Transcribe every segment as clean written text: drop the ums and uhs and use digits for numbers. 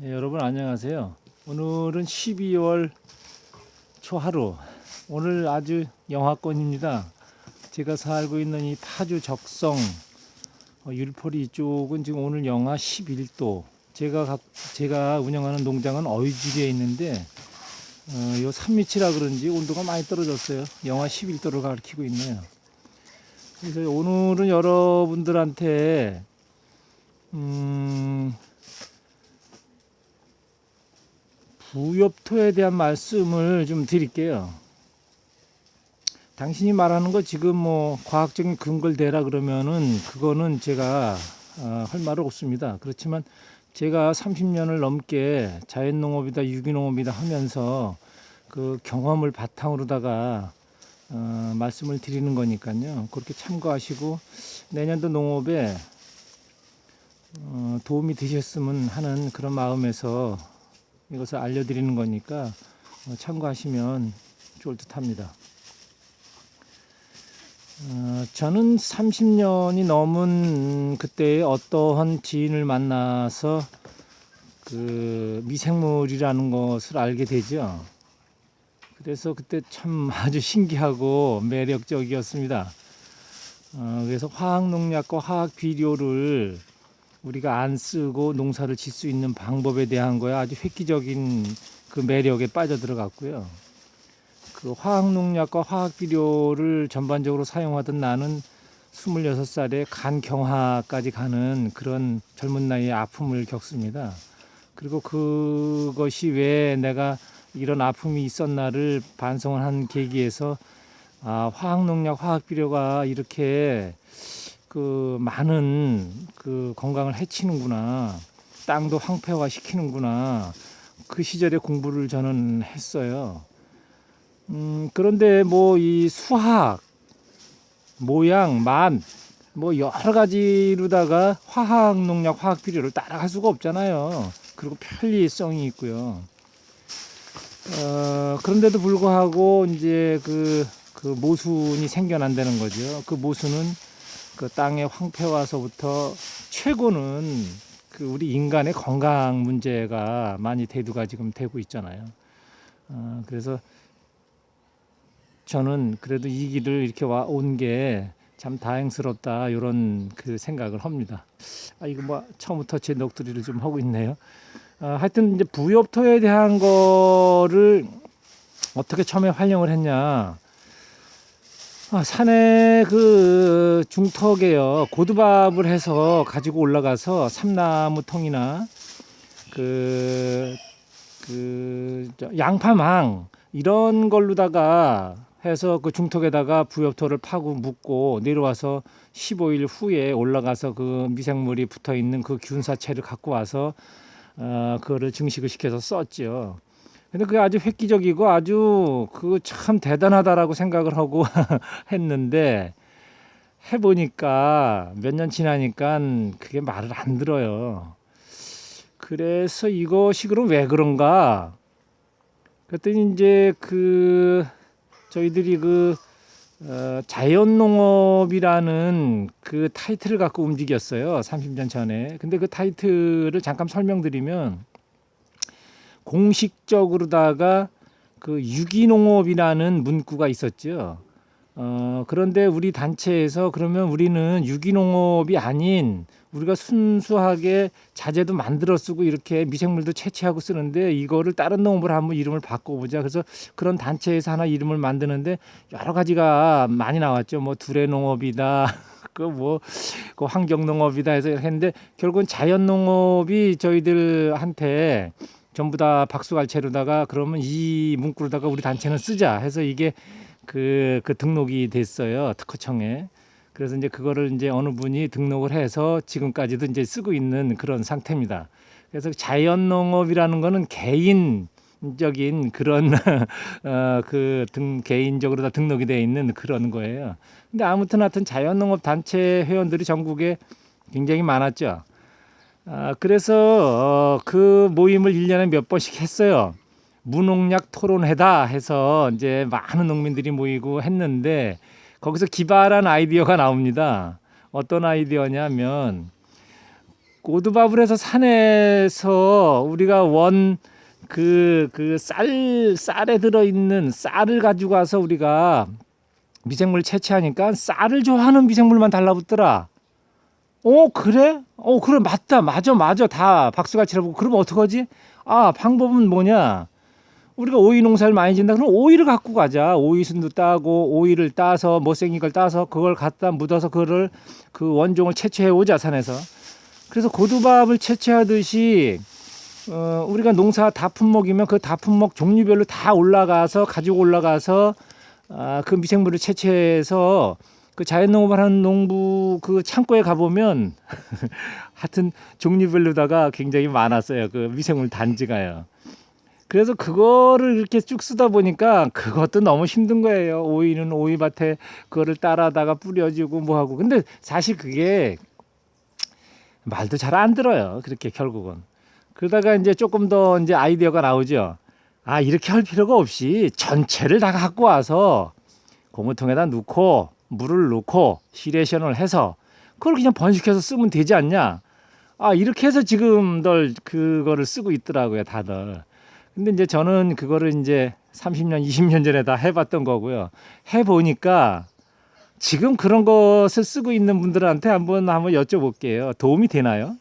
네, 여러분 안녕하세요. 오늘은 12월 초하루. 오늘 아주 영하권입니다. 제가 살고 있는 이 파주 적성 율포리 이쪽은 지금 오늘 영하 11도. 제가 운영하는 농장은 어휘지리에 있는데 요 산밑이라 그런지 온도가 많이 떨어졌어요. 영하 11도를 가리키고 있네요. 그래서 오늘은 여러분들한테 부엽토에 대한 말씀을 좀 드릴게요. 당신이 말하는 거 지금 뭐 과학적인 근거를 대라 그러면은 그거는 제가 할 말은 없습니다. 그렇지만 제가 30년을 넘게 자연농업이다 유기농업이다 하면서 그 경험을 바탕으로다가 말씀을 드리는 거니까요. 그렇게 참고하시고 내년도 농업에 도움이 되셨으면 하는 그런 마음에서 이것을 알려드리는 거니까 참고하시면 좋을 듯 합니다. 저는 30년이 넘은 그때의 어떠한 지인을 만나서 그 미생물이라는 것을 알게 되죠. 그래서 그때 참 아주 신기하고 매력적이었습니다. 그래서 화학농약과 화학비료를 우리가 안 쓰고 농사를 질 수 있는 방법에 대한 거에 아주 획기적인 그 매력에 빠져들어갔고요. 그 화학농약과 화학비료를 전반적으로 사용하던 나는 26살에 간경화까지 가는 그런 젊은 나이에 아픔을 겪습니다. 그리고 그것이 왜 내가 이런 아픔이 있었나를 반성을 한 계기에서 화학농약, 화학비료가 이렇게 그 많은 그 건강을 해치는구나, 땅도 황폐화 시키는구나, 그 시절에 공부를 저는 했어요. 그런데 뭐 이 수학, 모양, 맛, 뭐 여러 가지로다가 화학 농약, 화학 비료를 따라갈 수가 없잖아요. 그리고 편리성이 있고요. 그런데도 불구하고 이제 그 모순이 생겨난다는 거죠. 그 모순은 그 땅의 황폐화서부터 최고는 그 우리 인간의 건강 문제가 많이 대두가 지금 되고 있잖아요. 그래서 저는 그래도 이 길을 이렇게 온 게 참 다행스럽다 이런 그 생각을 합니다. 이거 뭐 처음부터 제 녹두리를 좀 하고 있네요. 하여튼 이제 부엽토에 대한 거를 어떻게 처음에 활용을 했냐. 산에 그 중턱에요 고두밥을 해서 가지고 올라가서 삼나무 통이나 그 양파망 이런 걸로다가 해서 그 중턱에다가 부엽토를 파고 묻고 내려와서 15일 후에 올라가서 그 미생물이 붙어 있는 그 균사체를 갖고 와서 그거를 증식을 시켜서 썼죠. 근데 그게 아주 획기적이고 아주 그 참 대단하다라고 생각을 하고 했는데 해보니까 몇 년 지나니까 그게 말을 안 들어요. 그래서 이것이 그럼 왜 그런가? 그랬더니 이제 그 저희들이 그 자연농업이라는 그 타이틀을 갖고 움직였어요. 30년 전에. 근데 그 타이틀을 잠깐 설명드리면 공식적으로다가 그 유기농업이라는 문구가 있었죠. 그런데 우리 단체에서 그러면 우리는 유기농업이 아닌 우리가 순수하게 자재도 만들어 쓰고 이렇게 미생물도 채취하고 쓰는데 이거를 다른 농업을 한번 이름을 바꿔보자. 그래서 그런 단체에서 하나 이름을 만드는데 여러 가지가 많이 나왔죠. 뭐 두레농업이다. 그 환경농업이다 해서 했는데 결국은 자연농업이 저희들한테 전부 다 박수갈채로다가 그러면 이 문구로다가 우리 단체는 쓰자 해서 이게 그 등록이 됐어요. 특허청에. 그래서 이제 그거를 이제 어느 분이 등록을 해서 지금까지도 이제 쓰고 있는 그런 상태입니다. 그래서 자연농업이라는 거는 개인적인 그런 개인적으로 다 등록이 되어 있는 그런 거예요. 근데 아무튼 하여튼 자연농업 단체 회원들이 전국에 굉장히 많았죠. 그래서 그 모임을 1년에 몇 번씩 했어요. 무농약 토론회다 해서 이제 많은 농민들이 모이고 했는데 거기서 기발한 아이디어가 나옵니다. 어떤 아이디어냐면 고두밥을 해서 산에서 우리가 쌀에 들어있는 쌀을 가지고 와서 우리가 미생물 채취하니까 쌀을 좋아하는 미생물만 달라붙더라. 그래? 그래, 맞아. 다 박수가 치러보고. 그러면 어떡하지? 방법은 뭐냐? 우리가 오이 농사를 많이 짓는다. 그럼 오이를 갖고 가자. 오이순도 따고, 오이를 따서, 못생긴 걸 따서, 그걸 갖다 묻어서 그거를 그 원종을 채취해 오자, 산에서. 그래서 고두밥을 채취하듯이, 우리가 농사 다품목이면 그 다품목 종류별로 다 가지고 올라가서, 그 미생물을 채취해서 그 자연농업을 하는 농부 그 창고에 가보면 하여튼 종류별로다가 굉장히 많았어요. 그 미생물 단지가요. 그래서 그거를 이렇게 쭉 쓰다 보니까 그것도 너무 힘든 거예요. 오이는 오이밭에 그거를 따라다가 뿌려주고 뭐하고. 근데 사실 그게 말도 잘 안 들어요. 그렇게 결국은. 그러다가 이제 조금 더 이제 아이디어가 나오죠. 이렇게 할 필요가 없이 전체를 다 갖고 와서 고무통에다 넣고 물을 넣고 시레이션을 해서 그걸 그냥 번식해서 쓰면 되지 않냐. 이렇게 해서 지금들 그거를 쓰고 있더라고요, 다들. 근데 이제 저는 그거를 이제 30년, 20년 전에 다 해봤던 거고요. 해보니까 지금 그런 것을 쓰고 있는 분들한테 한번 여쭤볼게요. 도움이 되나요?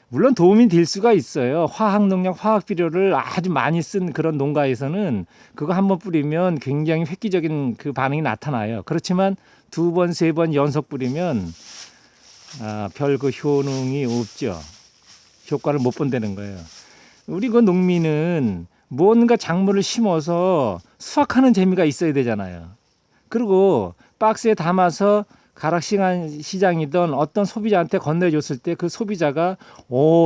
물론 도움이 될 수가 있어요. 화학 농약, 화학 비료를 아주 많이 쓴 그런 농가에서는 그거 한번 뿌리면 굉장히 획기적인 그 반응이 나타나요. 그렇지만 2번, 3번 연속 뿌리면 별 그 효능이 없죠. 효과를 못 본다는 거예요. 우리 그 농민은 뭔가 작물을 심어서 수확하는 재미가 있어야 되잖아요. 그리고 박스에 담아서 가락시장이든 어떤 소비자한테 건네줬을 때 그 소비자가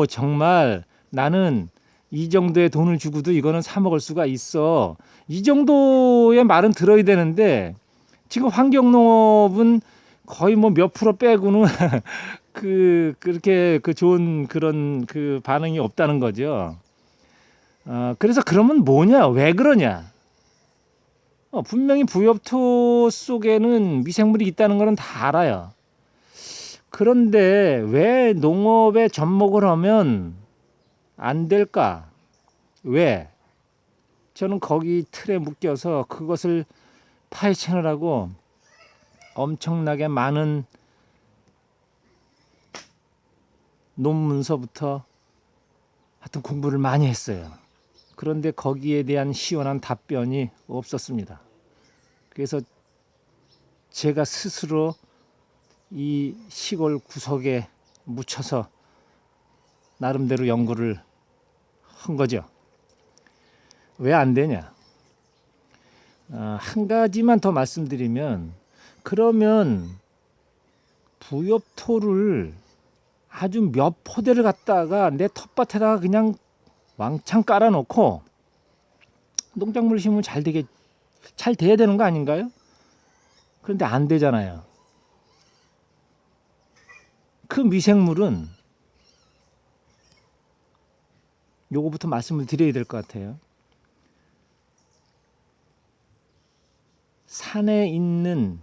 정말 나는 이 정도의 돈을 주고도 이거는 사 먹을 수가 있어. 이 정도의 말은 들어야 되는데 지금 환경농업은 거의 뭐 몇 프로 빼고는 그렇게 그 좋은 그런 그 반응이 없다는 거죠. 그래서 그러면 뭐냐? 왜 그러냐? 분명히 부엽토 속에는 미생물이 있다는 거는 다 알아요. 그런데 왜 농업에 접목을 하면 안 될까? 왜? 저는 거기 틀에 묶여서 그것을 파헤치느라고 엄청나게 많은 논문서부터 하여튼 공부를 많이 했어요. 그런데 거기에 대한 시원한 답변이 없었습니다. 그래서 제가 스스로 이 시골 구석에 묻혀서 나름대로 연구를 한 거죠. 왜 안 되냐? 한 가지만 더 말씀드리면, 그러면 부엽토를 아주 몇 포대를 갖다가 내 텃밭에다가 그냥 왕창 깔아놓고 농작물 심으면 잘 돼야 되는 거 아닌가요? 그런데 안 되잖아요. 그 미생물은 요거부터 말씀을 드려야 될 것 같아요. 산에 있는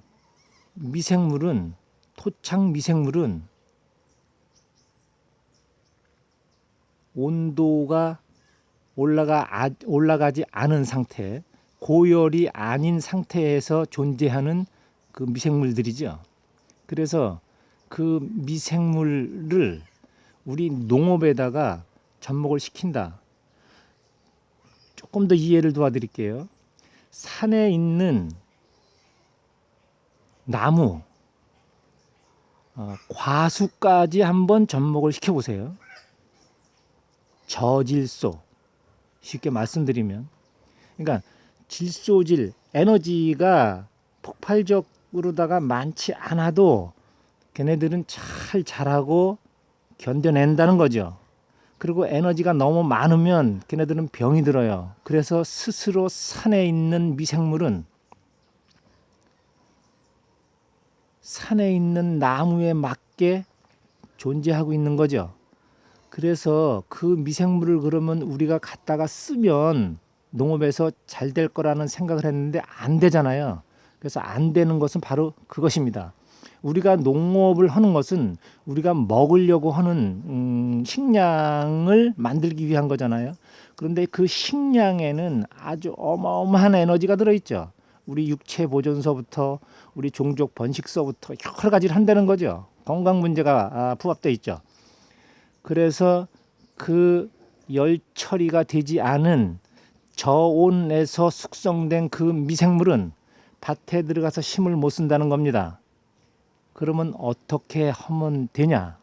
미생물은, 토착 미생물은 온도가 올라가지 않은 상태, 고열이 아닌 상태에서 존재하는 그 미생물들이죠. 그래서 그 미생물을 우리 농업에다가 접목을 시킨다. 조금 더 이해를 도와드릴게요. 산에 있는 나무, 과수까지 한번 접목을 시켜보세요. 저질소, 쉽게 말씀드리면, 그러니까 질소질, 에너지가 폭발적으로다가 많지 않아도 걔네들은 잘 자라고 견뎌낸다는 거죠. 그리고 에너지가 너무 많으면 걔네들은 병이 들어요. 그래서 스스로 산에 있는 미생물은 산에 있는 나무에 맞게 존재하고 있는 거죠. 그래서 그 미생물을 그러면 우리가 갖다가 쓰면 농업에서 잘 될 거라는 생각을 했는데 안 되잖아요. 그래서 안 되는 것은 바로 그것입니다. 우리가 농업을 하는 것은 우리가 먹으려고 하는 식량을 만들기 위한 거잖아요. 그런데 그 식량에는 아주 어마어마한 에너지가 들어있죠. 우리 육체 보존서부터 우리 종족 번식서부터 여러 가지를 한다는 거죠. 건강 문제가 부합되어 있죠. 그래서 그 열 처리가 되지 않은 저온에서 숙성된 그 미생물은 밭에 들어가서 힘을 못 쓴다는 겁니다. 그러면 어떻게 하면 되냐?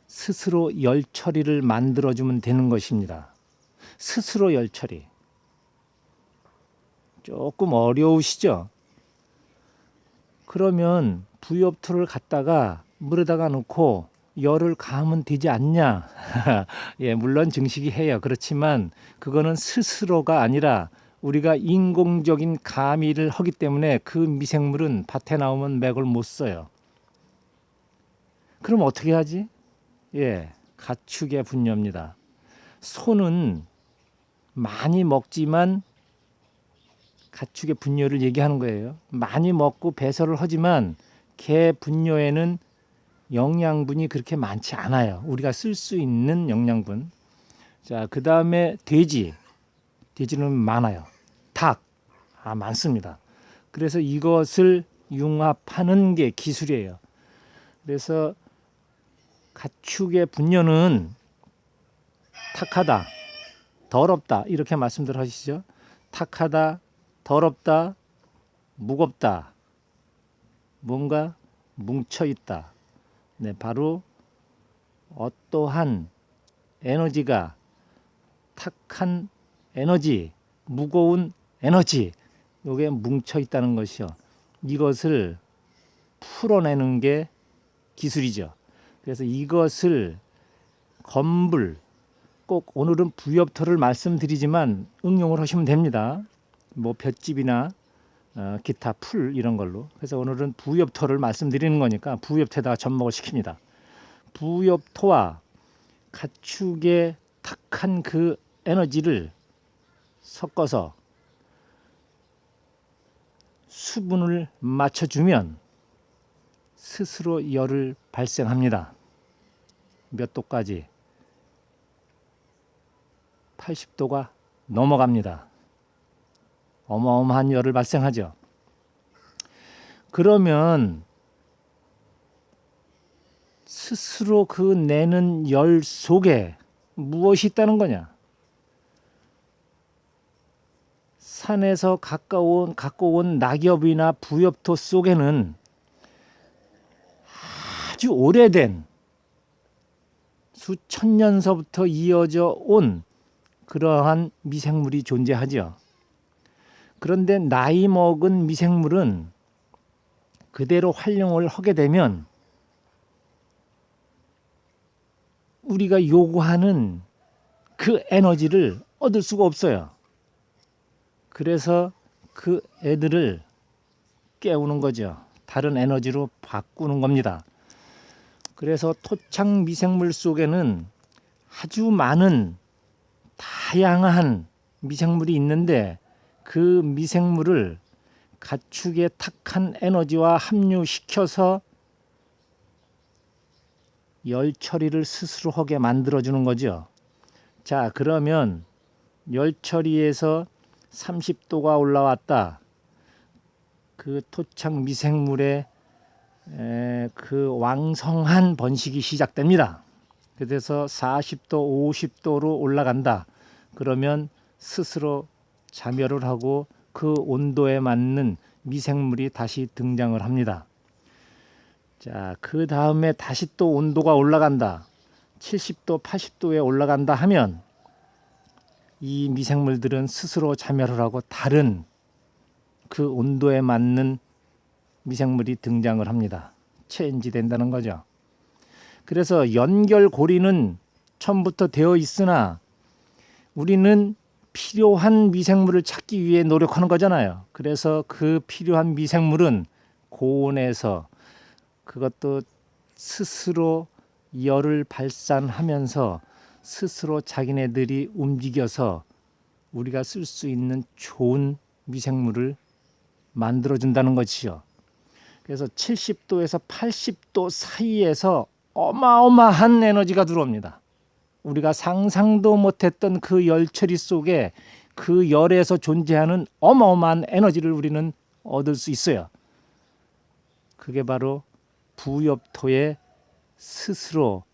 스스로 열 처리를 만들어주면 되는 것입니다. 스스로 열 처리. 조금 어려우시죠? 그러면 부엽토를 갖다가 물에다가 넣고 열을 가하면 되지 않냐? 예, 물론 증식이 해요. 그렇지만 그거는 스스로가 아니라 우리가 인공적인 가미를 하기 때문에 그 미생물은 밭에 나오면 맥을 못 써요. 그럼 어떻게 하지? 예, 가축의 분뇨입니다. 소는 많이 먹지만 가축의 분뇨를 얘기하는 거예요. 많이 먹고 배설을 하지만 개 분뇨에는 영양분이 그렇게 많지 않아요. 우리가 쓸 수 있는 영양분. 자, 그 다음에 돼지는 많아요. 닭, 많습니다. 그래서 이것을 융합하는 게 기술이에요. 그래서 가축의 분뇨는 탁하다, 더럽다 이렇게 말씀들 하시죠. 탁하다, 더럽다, 무겁다, 뭔가 뭉쳐있다. 네, 바로 어떠한 에너지가 탁한 에너지, 무거운 에너지, 이게 뭉쳐 있다는 것이요. 이것을 풀어내는 게 기술이죠. 그래서 이것을 건불, 꼭 오늘은 부엽토를 말씀드리지만 응용을 하시면 됩니다. 뭐 볏짚이나 기타 풀 이런 걸로. 그래서 오늘은 부엽토를 말씀드리는 거니까 부엽토에다가 접목을 시킵니다. 부엽토와 가축의 탁한 그 에너지를 섞어서 수분을 맞춰주면 스스로 열을 발생합니다. 몇 도까지? 80도가 넘어갑니다. 어마어마한 열을 발생하죠. 그러면 스스로 그 내는 열 속에 무엇이 있다는 거냐? 산에서 갖고 온 낙엽이나 부엽토 속에는 아주 오래된 수천 년서부터 이어져 온 그러한 미생물이 존재하죠. 그런데 나이 먹은 미생물은 그대로 활용을 하게 되면 우리가 요구하는 그 에너지를 얻을 수가 없어요. 그래서 그 애들을 깨우는 거죠. 다른 에너지로 바꾸는 겁니다. 그래서 토착 미생물 속에는 아주 많은 다양한 미생물이 있는데 그 미생물을 가축의 탁한 에너지와 함유시켜서 열 처리를 스스로 하게 만들어주는 거죠. 자, 그러면 열 처리에서 30도가 올라왔다. 그 토착 미생물의 그 왕성한 번식이 시작됩니다. 그래서 40도, 50도로 올라간다. 그러면 스스로 자멸을 하고 그 온도에 맞는 미생물이 다시 등장을 합니다. 자, 그 다음에 다시 또 온도가 올라간다. 70도, 80도에 올라간다 하면 이 미생물들은 스스로 자멸을 하고 다른 그 온도에 맞는 미생물이 등장을 합니다. 체인지 된다는 거죠. 그래서 연결고리는 처음부터 되어 있으나 우리는 필요한 미생물을 찾기 위해 노력하는 거잖아요. 그래서 그 필요한 미생물은 고온에서 그것도 스스로 열을 발산하면서 스스로 자기네들이 움직여서 우리가 쓸 수 있는 좋은 미생물을 만들어준다는 것이죠. 그래서 70도에서 80도 사이에서 어마어마한 에너지가 들어옵니다. 우리가 상상도 못했던 그 열처리 속에 그 열에서 존재하는 어마어마한 에너지를 우리는 얻을 수 있어요. 그게 바로 부엽토에 스스로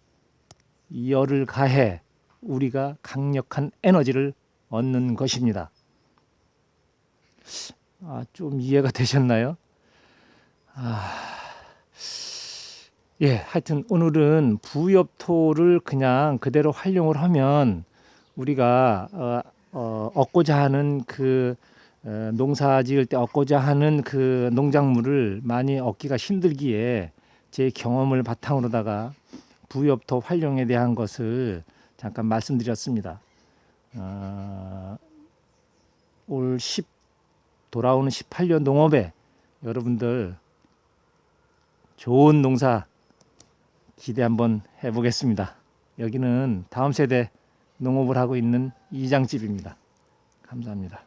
열을 가해 우리가 강력한 에너지를 얻는 것입니다. 좀 이해가 되셨나요? 예, 하여튼 오늘은 부엽토를 그냥 그대로 활용을 하면 우리가 얻고자 하는 그 농사 지을 때 얻고자 하는 그 농작물을 많이 얻기가 힘들기에 제 경험을 바탕으로다가 부엽토 활용에 대한 것을 잠깐 말씀드렸습니다. 올 돌아오는 18년 농업에 여러분들 좋은 농사 기대 한번 해보겠습니다. 여기는 다음 세대 농업을 하고 있는 이장집입니다. 감사합니다.